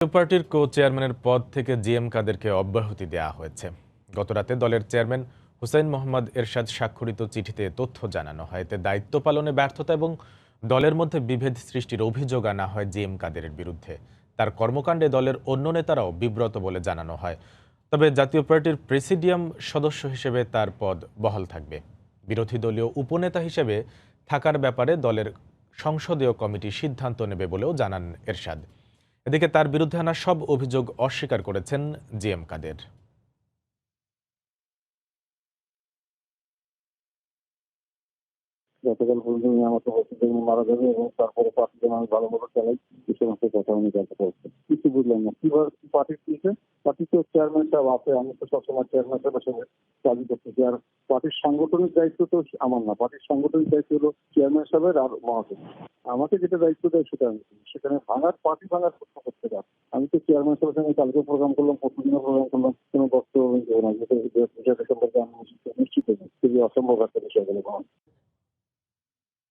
পার্টির কো চেয়ারম্যানের পদ থেকে জিএম কাদেরকে অব্যাহতি দেওয়া হয়েছে। গতরাতে দলের চেয়ারম্যান হুসাইন মোহাম্মদ এরশাদ স্বাক্ষরিত চিঠিতে তথ্য জানানো হয়। এতে দায়িত্ব পালনে ব্যর্থতা এবং দলের মধ্যে বিভেদ সৃষ্টির অভিযোগ আনা হয় জিএম কাদেরের বিরুদ্ধে। তার কর্মকাণ্ডে দলের অন্য নেতারাও বিব্রত বলে জানানো হয়। তবে জাতীয় পার্টির প্রেসিডিয়াম সদস্য হিসেবে তার পদ বহাল থাকবে। বিরোধী দলীয় উপনেতা হিসেবে থাকার ব্যাপারে দলের সংসদীয় কমিটি সিদ্ধান্ত নেবে বলেও জানান এরশাদ। এদিকে তার বিরুদ্ধে আনা সব অভিযোগ অস্বীকার করেছেন জিএম কাদের। গতকাল পর্যন্ত উনি আমাকে বলছেন উনি মারা যাবে এবং তারপরে পার্টি যেন আমি ভালো মতো চালাই এই সমস্ত কথা উনি জানতে পারছেন। কিছু বুঝলাম না কিভাবে পার্টির দিয়েছে। পার্টি তো চেয়ারম্যান সাহেব আছে, আমি তো সবসময় চেয়ারম্যান সাহেবের সঙ্গে কাজই করতেছি। আর পার্টির সাংগঠনিক দায়িত্ব তো আমার না, পার্টির সাংগঠনিক দায়িত্ব হলো চেয়ারম্যান সাহেবের আর মহাসচিব। আমাকে যেটা দায়িত্ব দেয় সেটা আমি করি। সেখানে পার্টি ভাঙার প্রশ্ন করতে পারে। আমি তো চেয়ারম্যান সাহেবের সঙ্গে কালকে প্রোগ্রাম করলাম, প্রতিদিনও প্রোগ্রাম করলাম, কোনো বক্তব্য দেবো না, যেটা সম্পর্কে আমি নিশ্চিত নই, খুবই অসম্ভব একটা বিষয় বলে